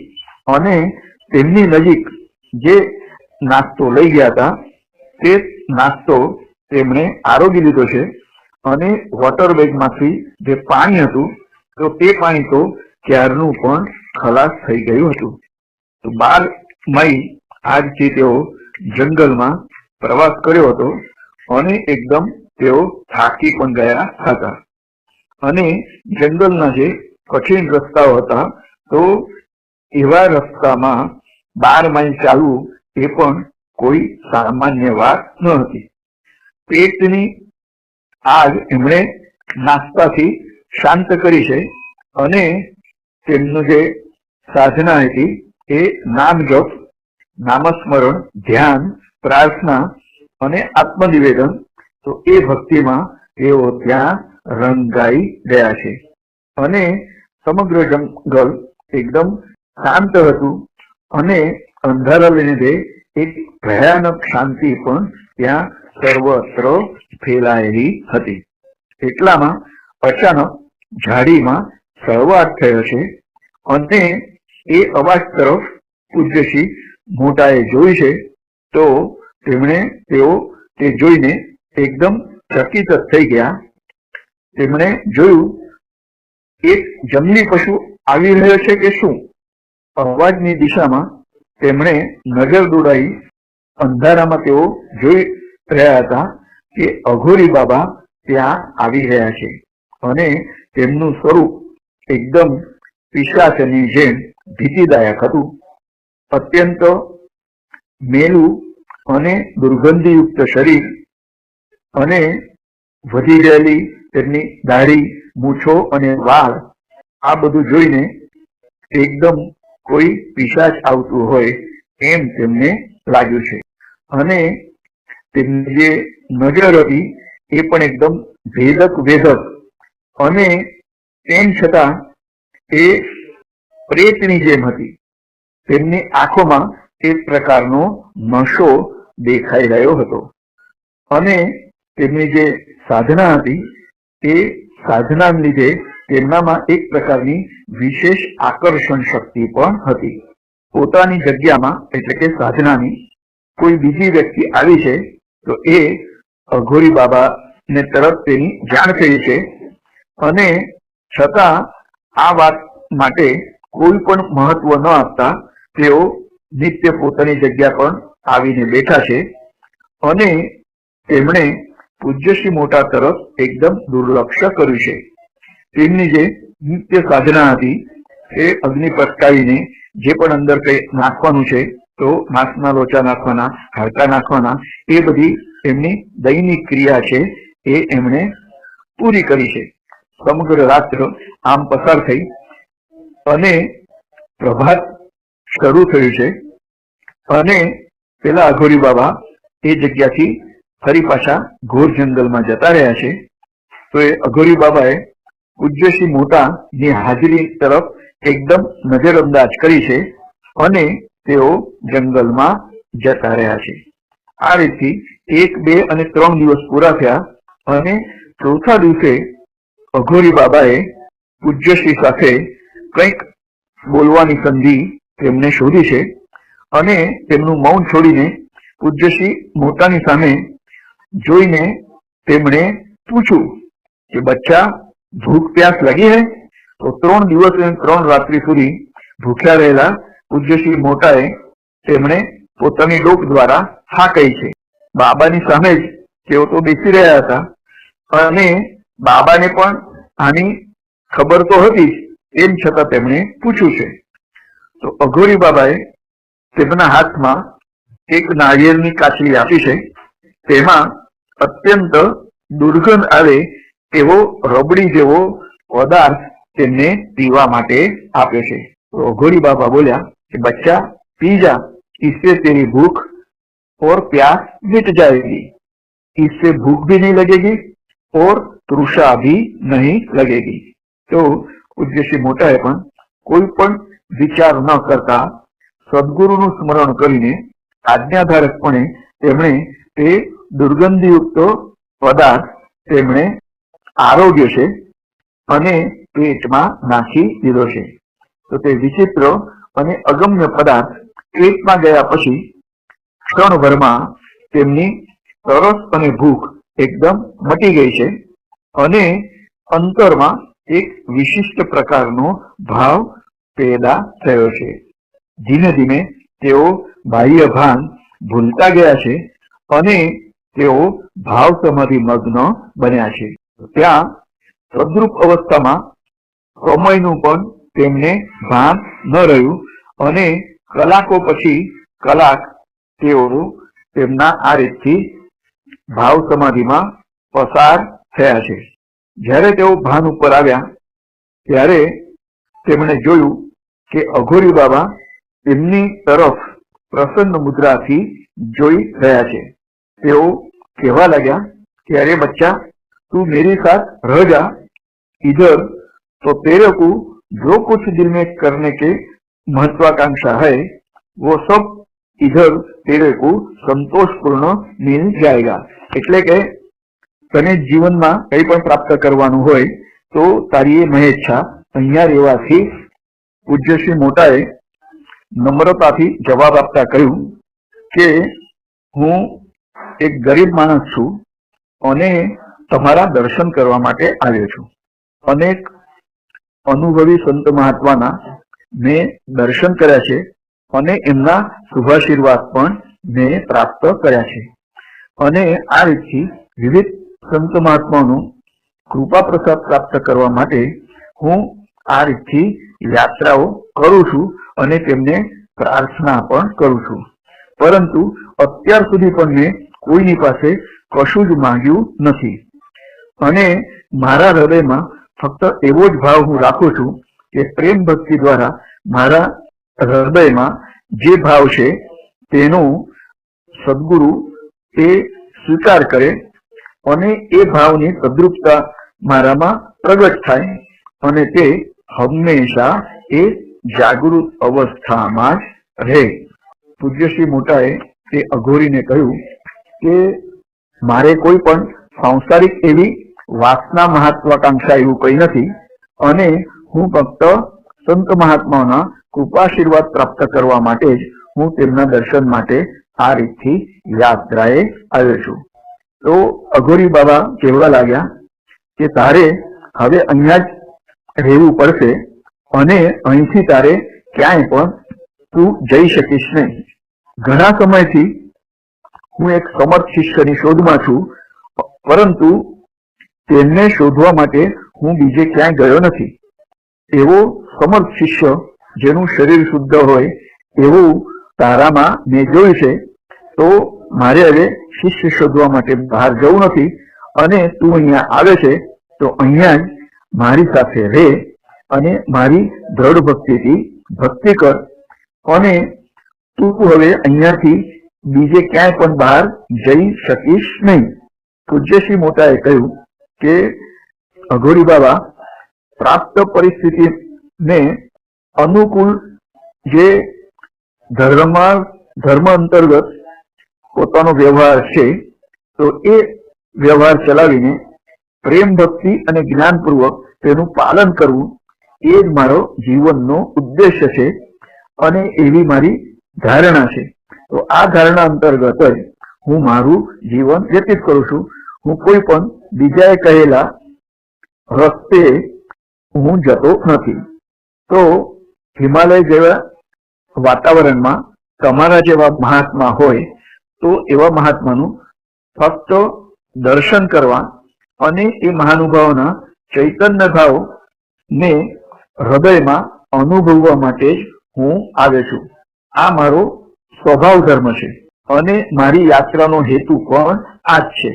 S1: અને તેમની નજીક જે નાસ્તો લઈ ગયા હતા તે નાસ્તો તેમણે આરોગી લીધો છે અને વોટર બેગમાંથી જે પાણી હતું તો તે પાણી તો ક્યારનું પણ ખલાસ થઈ ગયું હતું. તો 12 મઈ આજથી તેઓ જંગલમાં પ્રવાસ કર્યો હતો અને એકદમ તેઓ થાકી પણ ગયા હતા અને જંગલના જે કઠિન રસ્તાઓ હતા તો એવા રસ્તામાં 12 માઇલ ચાલવું એ પણ કોઈ સામાન્ય વાત ન હતી. પેટની આગ એમણે નાસ્તાથી શાંત કરી છે અને તેમનું જે સાધના હતી એ નામ જપ, નામસ્મરણ, ધ્યાન, પ્રાર્થના અને આત્મનિવેદન, તો એ ભક્તિમાં તેઓ ત્યાં રંગાઈ ગયા છે અને સમગ્ર જંગલ એકદમ શાંત હતું અને અંધારાને લીધે એક ભયાનક શાંતિ પણ ત્યાં સર્વત્ર ફેલાયેલી હતી. એટલામાં અચાનક ઝાડીમાં સળવાટ થયો છે અને એ અવાજ તરફ પૂજ્ય શ્રી મોટાએ જોઈ છે તો તેઓ તે જોઈને એકદમ ચકિત થઈ ગયા. તેમણે જોયું એક જંગલી પશુ આવી રહ્યો છે કે શું? અવાજની દિશામાં તેમણે નજર દોડાવી. અંધારામાં તેઓ જોઈ રહ્યા હતા કે અઘોરી બાબા ત્યાં આવી રહ્યા છે અને તેમનું સ્વરૂપ એકદમ પિશાચની જેમ ભીતિદાયક હતું. અત્યંત મેલું અને દુર્ગંધીયુક્ત શરીર અને વધી ગયેલી તેમની દાઢી, મૂછો અને વાળ, આ બધું જોઈને એકદમ કોઈ પિશાચ આવતું હોય એમ તેમને લાગ્યું છે અને તેમની જે નજર હતી એ પણ એકદમ વેધક અને તેમ છતાં એ પ્રેતની જેમ હતી. તેમની આંખોમાં એક પ્રકારનો નશો દેખાઈ રહ્યો હતો અને તેમની જે સાધના હતી એ સાધનાને લીધે તેમનામાં એક પ્રકારની વિશેષ આકર્ષણ શક્તિ પણ હતી. પોતાની જગ્યામાં એટલે કે સાધનાની કોઈ બીજી વ્યક્તિ આવી છે તો એ અઘોરી બાબાને તરત તેની જાણ થઈ છે, અને છતાં આ વાત માટે કોઈ પણ મહત્વ ન આપતા તેઓ નિત્ય પોતાની જગ્યા પણ આવીને બેઠા છે, અને તેમણે પૂજ્યશ્રી મોટા તરફ એકદમ દુર્લક્ષ કર્યું છે. તેમની જે નિત્ય સાધના હતી એ અગ્નિ પ્રગટાવીને જે પણ અંદર કઈ નાખવાનું છે, તો માંસના લોચા નાખવાના, હાડકા નાખવાના, એ બધી એમની દૈનિક ક્રિયા છે એ એમણે પૂરી કરી છે. સમગ્ર રાત્ર આમ પસાર થઈ અને પ્રભાત શરૂ થયું છે, અને પેલા અઘોરી બાબા એ જગ્યાથી ફરી પાછા ઘોર જંગલમાં જતા રહ્યા છે. તો એ અઘોરી બાબાએ પૂજ્યશ્રી મોટા ની હાજરી તરફ એકદમ નજરઅંદાજ કરી છે, અને તેઓ જંગલમાં જતા રહ્યા છે. આ રીતથી 1, 2 અને 3 દિવસ પૂરા થયા, અને ચોથા દિવસે અઘોરી બાબાએ પૂજ્યશ્રી સાથે કંઈક બોલવાની સંધિ તેમને શોધી છે, અને તેમનું મૌન છોડીને પૂજ્યશ્રી મોટાની સામે જોઈને તેમણે પૂછ્યું કે બચ્ચા, ભૂખ પ્યાસ લગી હૈ? તો 3 દિવસ અને 3 રાત્રિ સુધી ભૂખ્યા રહેલા પૂજ્યશ્રી મોટાએ તેમણે પોતાની ડોક દ્વારા હા કહી છે. બાબાની સામે જ તેઓ તો બેસી રહ્યા હતા, અને બાબાને પણ આની ખબર તો હતી જ, તેમ છતાં તેમણે પૂછ્યું છે. તો અઘોરી બાબાએ તેમના હાથમાં એક નાળિયેરની કાચલી આપી છે. તેમાં અત્યંત દુર્ગંધ આવે એવો રબડી જેવો પદાર્થ તેમને પીવા માટે આપ્યો છે. તો અઘોરી બાબા બોલ્યા कि बच्चा पी जा, इससे तेरी भूख और प्यास मिट जाएगी, इससे भूख भी नहीं लगेगी और तृषा भी नहीं लगेगी. तो पूज्य श्री मोटाए पण कोई पण विचार न करता सद्गुरुનું સ્મરણ કરીને આજ્ઞાધારકપણે તેમણે તે દુર્ગંધયુક્ત પદાર્થ તેમણે આરોગ્ય છે અને પેટમાં નાખી દીધો છે. તો તે વિચિત્ર અને અગમ્ય પદાર્થ પેટમાં ગયા પછી ક્ષણભરમાં તેમની તરસ અને ભૂખ એકદમ મટી ગઈ છે, અને અંતરમાં એક વિશિષ્ટ પ્રકારનો ભાવ પેદા થયો છે. ધીમે ધીમે તેઓ બાહ્ય ભાન ભૂલતા ગયા છે, અને તેઓ ભાવ સમાધિ મગ્ન બન્યા છે. ત્યાં તદ્રુપ અવસ્થામાં સમયનું પણ તેમને ભાન ન રહ્યું, અને કલાકો પછી કલાક તેઓ તેમના આ રીતથી ભાવ સમાધિમાં પસાર થયા છે. જ્યારે તેઓ ભાન ઉપર આવ્યા ત્યારે તેમણે જોયું કે અઘોરી બાબા તેમની તરફ પ્રસન્ન મુદ્રાથી જોઈ રહ્યા છે. તેઓ કહેવા લાગ્યા कि अरे बच्चा, तू मेरे साथ रह जा इधर, तो तेरे को जो कुछ दिल में करने के महत्वाकांक्षा है वो सब इधर तेरे को संतोषपूर्ण मिल जाएगा. એટલે કે તને જીવનમાં કંઈ પણ પ્રાપ્ત કરવાનું હોય તો તારી એ મહેચ્છા અહીંયા રહેવાથી પૂજ્યશ્રી મોટાએ નમ્રતાથી જવાબ આપતા કહ્યું કે હું એક ગરીબ માણસ છું અને તમારા દર્શન કરવા માટે આવ્યો છું. અનેક અનુભવી સંત મહાત્માના મેં દર્શન કર્યા છે અને એમના શુભાશીર્વાદ પણ મેં પ્રાપ્ત કર્યા છે, અને આ રીતથી વિવિધ સંત મહાત્માઓનો કૃપા પ્રસાદ પ્રાપ્ત કરવા માટે હું આ રીતથી યાત્રાઓ કરું છું અને તેમને પ્રાર્થના પણ કરું છું. પરંતુ અત્યાર સુધી પણ મેં કોઈની પાસે કશું જ માંગ્યું નથી, અને મારા હૃદયમાં ફક્ત એવો જ ભાવ હું રાખું છું કે પ્રેમ ભક્તિ દ્વારા મારા હૃદયમાં જે ભાવ છે તેનો સદગુરુ એ સ્વીકાર કરે, અને એ ભાવની તદ્રુપતા મારામાં પ્રગટ થાય, અને તે હંમેશા એ જાગૃત અવસ્થામાં જ રહે. પૂજ્યશ્રી મોટાએ તે અઘોરીને કહ્યું કે મારે કોઈ પણ સાંસારિક એવી વાસના મહત્વાકાંક્ષા એવું કંઈ નથી, અને હું ફક્ત સંત મહાત્માઓના કૃપાશીર્વાદ પ્રાપ્ત કરવા માટે જ હું તેમના દર્શન માટે આ રીતથી યાત્રાએ આવ્યો છું. તો અઘોરી બાબા કહેવા લાગ્યા કે તારે હવે અહીંયા જ રહેવું પડશે અને અહીંથી તારે ક્યાંય પણ તું જઈ શકીશ નહીં. ઘણા સમયથી હું એક સમર્થ શિષ્યની શોધમાં છું, પરંતુ તેમને શોધવા માટે હું બીજે ક્યાંય ગયો નથી. એવો સમર્થ શિષ્ય જેનું શરીર શુદ્ધ હોય એવું તારામાં મેં જોયું છે. તો મારે હવે શિષ્ય શોધવા માટે બહાર જવું નથી અને તું અહીંયા આવે છે તો અહીંયા જ મારી સાથે રહે અને મારી દ્રઢ ભક્તિથી ભક્તિ કર અને તું હવે અહીંયાથી બીજે ક્યાંય પણ બહાર જઈ શકીશ નહીં. પૂજ્ય શ્રી મોટાએ કહ્યું કે અઘોરી બાબા પ્રાપ્ત પરિસ્થિતિને અનુકૂળ જે ધર્મ અંતર્ગત પોતાનો વ્યવહાર છે તો એ વ્યવહાર ચલાવીને પ્રેમ ભક્તિ અને જ્ઞાનપૂર્વક તેનું પાલન કરવું એ જ મારો જીવનનો ઉદ્દેશ્ય છે અને એવી મારી ધારણા છે. તો આ ધારણા અંતર્ગત જ હું મારું જીવન વ્યતીત કરું છું. હું કોઈ પણ બીજાએ કહેલા રસ્તે હું જતો નથી. તો હિમાલય જેવા વાતાવરણમાં તમારા જેવા મહાત્મા હોય તો એવા મહાત્માનું ફક્ત દર્શન કરવા અને એ મહાનુભાવોના ચૈતન્ય ભાવ ને હૃદયમાં અનુભવવા માટે જ હું આવ્યો છું. આ મારો સ્વભાવ ધર્મ છે અને મારી યાત્રાનો હેતુ પણ આ જ છે.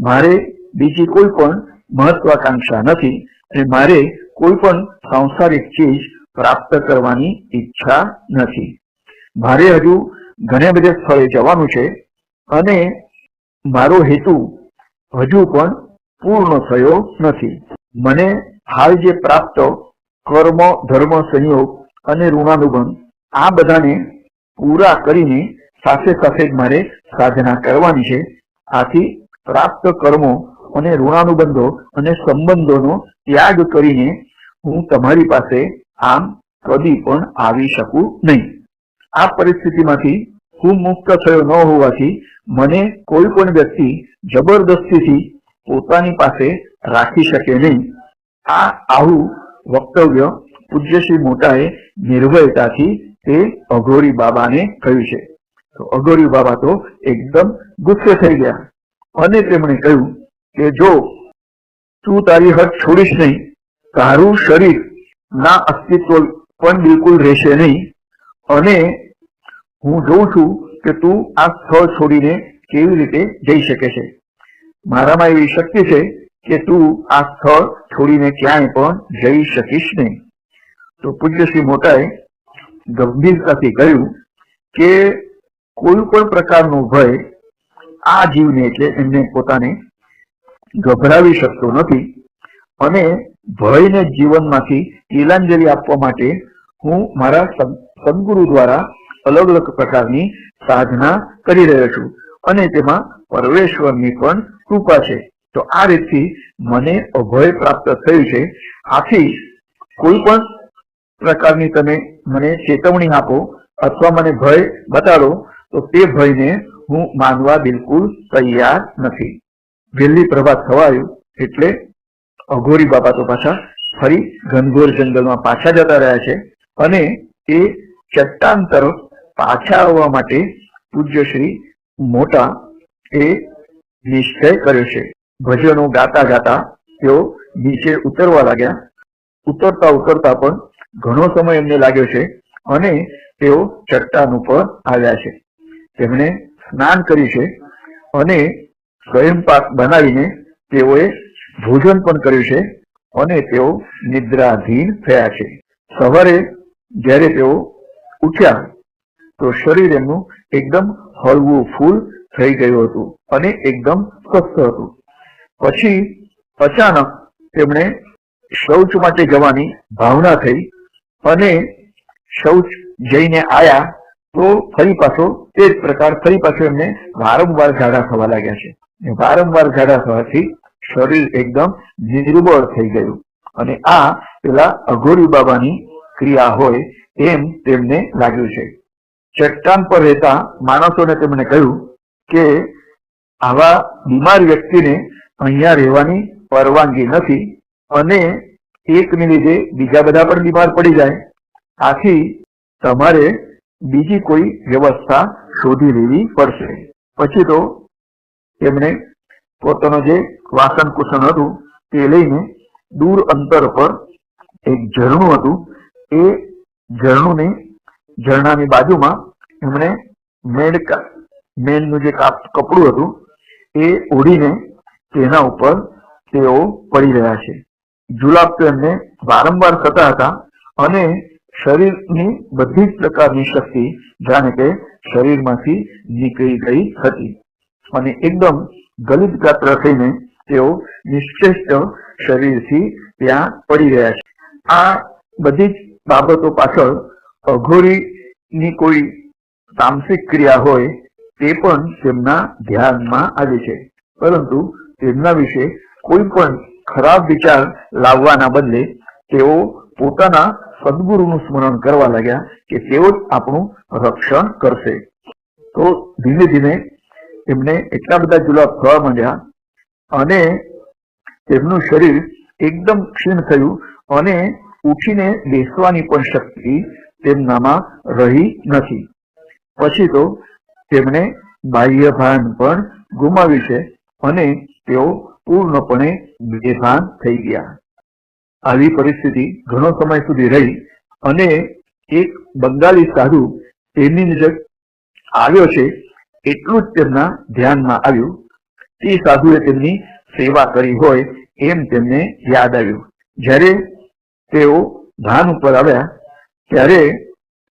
S1: મારે બીજી કોઈ પણ મહત્વાકાંક્ષા નથી અને મારે કોઈ પણ સાંસારિક ચીજ પ્રાપ્ત કરવાની ઈચ્છા નથી. મારે હજુ ઘણા બધા સ્થળે જવાનું છે અને મારો હેતુ હજુ પણ પૂર્ણ થયો નથી. મને હાલ જે પ્રાપ્ત કર્મ ધર્મ સંયોગ અને ઋણાનુબંધ આ બધાને પૂરા કરીને સાથે સાથે જ મારે સાધના કરવાની છે. આથી પ્રાપ્ત કર્મો અને ઋણાનુબંધો અને સંબંધોનો ત્યાગ કરીને હું તમારી પાસે આમ કદી પણ આવી શકું નહીં. આ પરિસ્થિતિમાંથી હું મુક્ત થયો ન હોવાથી મને કોઈ પણ વ્યક્તિ જબરદસ્તીથી પોતાની પાસે રાખી શકે નહીં. આવું વક્તવ્ય પૂજ્ય શ્રી મોટાએ નિર્ભયતાથી તે અઘોરી બાબાને કહ્યું છે. તો અઘોરી બાબા તો એકદમ ગુસ્સે થઈ ગયા અને તેમણે કહ્યું કે જો તું તારી હદ છોડીશ નહીં, તારું શરીર ના અસ્તિત્વ પણ બિલકુલ રહેશે નહીં અને હું જોઉં છું કે તું આ સ્થળ છોડીને કેવી રીતે જઈ શકે છે. મારામાં એવી શક્તિ છે કે તું આ સ્થળ છોડીને ક્યાંય પણ જઈ શકીશ નહીં. તો પૂજ્ય શ્રી મોટાએ ગંભીરતાથી કહ્યું કે કોઈ પણ પ્રકારનો ભય આ જીવને એટલે એમને પોતાને ગભરાવી શકતો નથી અને ભયને જીવનમાંથી તિલાંજલિ આપવા માટે હું મારા સદગુરુ દ્વારા અલગ અલગ પ્રકારની સાધના કરી રહ્યો છું અને તેમાં પરમેશ્વરની પણ કૃપા છે. તો આ રીતથી મને અભય પ્રાપ્ત થયું છે. આથી કોઈ પણ પ્રકારની તમે મને ચેતવણી આપો અથવા મને ભય બતાડો તો તે ભયને હું માનવા બિલકુલ તૈયાર નથી. વહેલી પ્રભાત થવાયું એટલે અઘોરી બાબા તો પાછા ફરી ઘનઘોર જંગલમાં પાછા જતા રહ્યા છે અને એ ચટ્ટાન તરફ પાછા આવવા માટે પૂજ્ય શ્રી મોટા એ નિશ્ચય કર્યો છે. ભજનો ગાતા ગાતા તેઓ નીચે ઉતરવા લાગ્યા. ઉતરતા ઉતરતા પણ ઘણો સમય એમને લાગ્યો છે અને તેઓ ચટ્ટાન ઉપર આવ્યા છે. તેમણે સ્નાન કર્યું છે અને સ્વયંપાક બનાવીને તેઓએ ભોજન પણ કર્યું છે અને તેઓ નિદ્રાધીન થયા છે. સવારે જ્યારે તેઓ ઉઠ્યા તો શરીર એમનું એકદમ હળવું ફૂલ થઈ ગયું હતું અને એકદમ સ્વસ્થ હતું. પછી અચાનક તેમણે શૌચ માટે જવાની ભાવના થઈ અને શૌચ જઈને આયા તો ફરી પાછો તે જ પ્રકાર ફરી પાછો એમને વારંવાર ઝાડા થવા લાગ્યા છે. વારંવાર ઝાડા થવાથી શરીર એકદમ નિર્બળ થઈ ગયું અને આ પેલા અઘોરી બાબાની ક્રિયા હોય એમ તેમને લાગ્યું છે. ચટ્ટાન પર રહેતા માણસોને તેમણે કહ્યું કે આવા બીમાર વ્યક્તિને અહીંયા રહેવાની પરવાનગી નથી અને એકને લીધે બીજા બધા પણ બીમાર પડી જાય, આથી તમારે બીજી કોઈ વ્યવસ્થા શોધી લેવી પડશે. પછી તો તેમણે પોતાનું જે વાસણ કુસણ હતું તે લઈને દૂર અંતર પર એક ઝરણું હતું, એ ઝરણાની બાજુમાં એમણે મેનનું જે કપડું હતું એ ઓઢીને તેના ઉપર તેઓ પડી રહ્યા છે. જુલાબ તો એમને વારંવાર થતા હતા અને શરીરની બધી જ પ્રકારની શક્તિ જાણે કે શરીરમાંથી નીકળી ગઈ હતી અને એકદમ ગલિત ગાત્ર થઈને તેઓ નિશ્ચેષ્ટ શરીરથી ત્યાં પડી રહ્યા છે. આ બધી જ બાબતો પાછળ અઘોરીની કોઈ તામસિક ક્રિયા હોય તે પણ તેમના ધ્યાનમાં આવી છે, પરંતુ તેમના વિશે કોઈ પણ ખરાબ વિચાર લાવવાના બદલે તેઓ પોતાના સદગુરુનું સ્મરણ કરવા લાગ્યા કે તેઓ જ આપણું રક્ષણ કરશે. તો ધીમે ધીમે એમને એટલા બધા જુલાબ થવા માંડ્યા અને તેમનું શરીર એકદમ ક્ષીણ થયું અને ઉઠીને બેસવાની પણ શક્તિ તેમનામાં રહી નથી. પછી તો તેમણે બાહ્ય ભાન પણ ગુમાવ્યું છે અને તેઓ પૂર્ણપણે બેભાન થઈ ગયા. આવી પરિસ્થિતિ ઘણો સમય સુધી રહી અને એક બંગાળી સાધુ તેમની નજીક આવ્યો છે એટલું જ તેમના ધ્યાનમાં આવ્યું. તે સાધુએ તેમની સેવા કરી હોય એમ તેમને યાદ આવ્યું. જ્યારે તેઓ ભાન ઉપર આવ્યા ત્યારે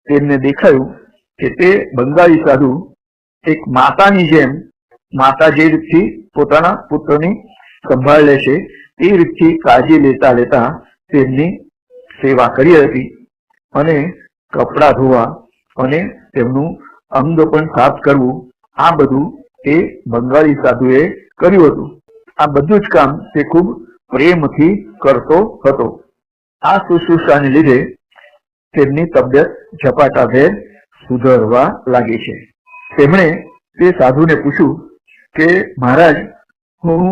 S1: તેમને દેખાયું કે તે બંગાળી સાધુ એક માતાની જેમ, માતા જે રીતથી પોતાના પુત્રની સંભાળ લે છે એ રીતથી કાળજી લેતા લેતા તેમની સેવા કરી હતી અને કપડા ધોવા અને તેમનું અંગ પણ સાફ કરવું, આ બધું એ બંગાળી સાધુએ કર્યું હતું. આ બધું જ કામ તે ખૂબ પ્રેમથી કરતો હતો. આ શુશ્રૂષાને લીધે તેમની તબિયત ઝપાટાભેર સુધરવા લાગી છે. તેમણે તે સાધુને પૂછ્યું કે મહારાજ, હું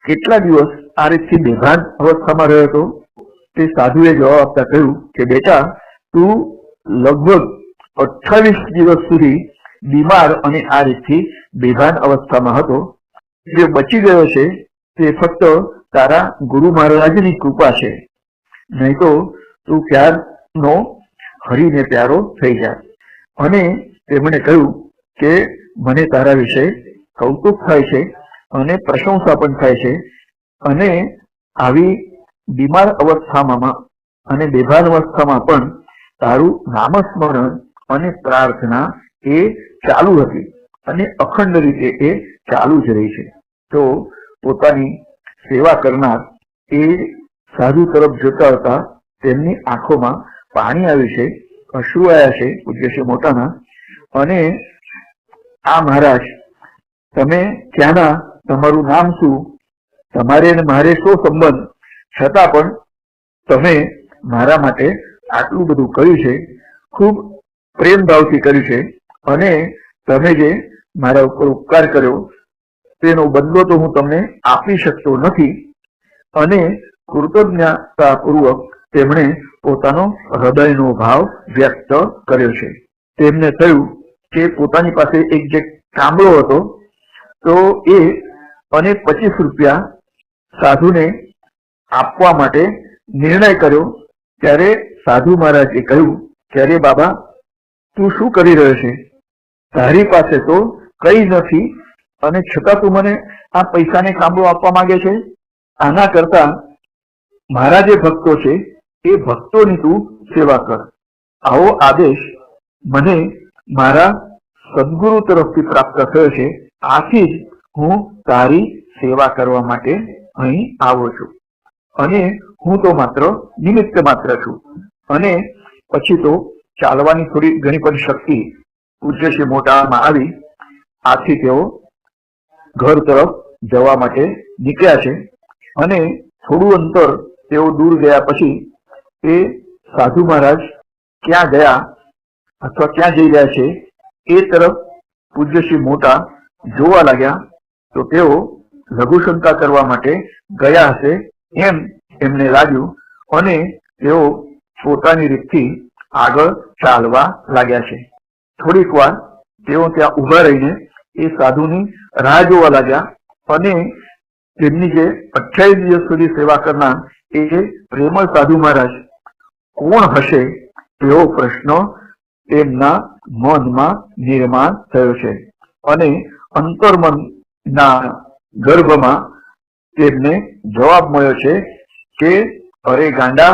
S1: કેટલા દિવસ આ રીતથી બેભાન અવસ્થામાં રહ્યો હતો? તે સાધુએ જવાબ આપતા કહ્યું કે બેટા, તું લગભગ 28 દિવસ સુધી બીમાર અને આ રીતથી બેભાન અવસ્થામાં હતો. જે બચી ગયો છે તે ફક્ત તારા ગુરુ મહારાજની કૃપા છે, નહીં તો તું ક્યારનો હરીને પ્યારો થઈ જાય. અને તેમણે કહ્યું કે મને તારા વિશે કૌતુક થાય છે અને પ્રશંસા પણ થાય છે અને આવી બીમાર અવસ્થામાં અને બેભાન અવસ્થામાં પણ તારું નામસ્મરણ અને પ્રાર્થના એ ચાલુ હતી અને અખંડ રીતે એ ચાલુ જ રહી છે. તો પોતાની સેવા કરનાર એ સાધુ તરફ જોતા હતા તેમની આંખોમાં પાણી આવ્યું છે, અશ્રુ આવ્યા છે પૂજ્ય શ્રી મોટાના. અને આ મહારાજ, તમે ક્યાંના, તમારું નામ શું, તમારે ને મારે શું સંબંધ, છતાં પણ તમે મારા માટે આટલું બધું કર્યું છે, ખૂબ પ્રેમ ભાવથી કર્યું છે અને તમે જે મારા ઉપર ઉપકાર કર્યો તેનો બદલો તો હું તમને આપી શકતો નથી. અને કૃતજ્ઞતાપૂર્વક તેમણે પોતાનો હૃદયનો ભાવ વ્યક્ત કર્યો છે. તેમને થયું કે પોતાની પાસે એક જે કામળો હતો તો એ અને 25 રૂપિયા સાધુને આપવા માટે નિર્ણય કર્યો. ત્યારે સાધુ મહારાજે કહ્યું કે અરે બાબા, તું શું કરી રહ્યો છે? તારી પાસે તો કઈ નથી અને છતાં તું મને આ પૈસાને કામળો આપવા માંગે છે. આના કરતા મારા જે ભક્તો છે એ ભક્તોની તું સેવા કર. આવો આદેશ મને મારા સદગુરુ તરફથી પ્રાપ્ત થયો છે, આથી જ હું તારી સેવા કરવા માટે અહીં આવું છું અને હું તો માત્ર નિમિત્ત માત્ર છું. અને પછી તો ચાલવાની થોડી ઘણી પણ શક્તિ પૂજ્ય શ્રી મોટામાં આવી. આથી તેઓ ઘર તરફ જવા માટે નીકળ્યા છે અને થોડું અંતર તેઓ દૂર ગયા પછી એ સાધુ મહારાજ ક્યાં ગયા અથવા ક્યાં જઈ રહ્યા છે એ તરફ પૂજ્ય શ્રી મોટા જોવા લાગ્યા. તો તેઓ લઘુશંકા કરવા માટે ગયા હશે એમ એમને લાગ્યું અને તેઓ પોતાની રીતથી આગળ ચાલવા લાગ્યા છે. થોડીક વાર તેઓ ત્યાં ઉભા રહીને એ સાધુની રાહ જોવા લાગ્યા અને તેમની જે 28 દિવસ સુધી સેવા કરનાર એ પ્રેમળ સાધુ મહારાજ કોણ હશે તેવો પ્રશ્ન તેમના મનમાં નિર્માણ થયો છે અને અંતર્મનના ગર્ભમાં તેમને જવાબ મળ્યો છે કે અરે ગાંડા,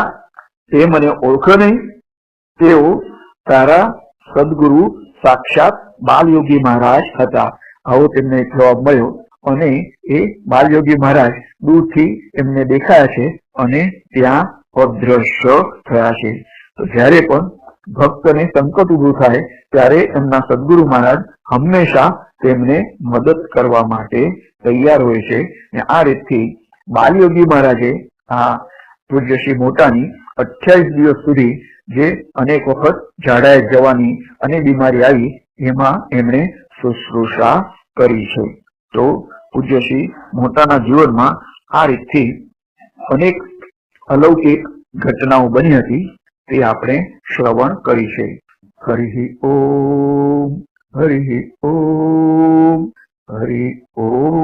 S1: તે મને ઓળખો નહીં? તેઓ તારા સદગુરુ સાક્ષાત બાલયોગી મહારાજ હતા. આવો તેમને જવાબ મળ્યો અને એ બાલયોગી મહારાજ દૂરથી એમને દેખાયા છે અને ત્યાં અદ્રશ્ય થયા છે. તો જ્યારે પણ ભક્તને સંકટ ઉભું થાય ત્યારે એમના સદગુરુ મહારાજ હંમેશા તેમને મદદ કરવા માટે તૈયાર હોય છે. આ રીતથી બાલયોગી મહારાજે આ પૂજ્ય શ્રી મોટાની 28 દિવસ સુધી જે અનેક વખત ઝાડાએ જવાની અને બીમારી આવી એમાં એમણે શુશ્રૂષા કરી છે. તો પૂજ્ય શ્રી મોટાના જીવનમાં આ રીતથી અનેક અલૌકિક ઘટનાઓ બની હતી તે આપણે શ્રવણ કરી છે. હરિ ઓમ, હરિ ઓમ, હરિ ઓમ.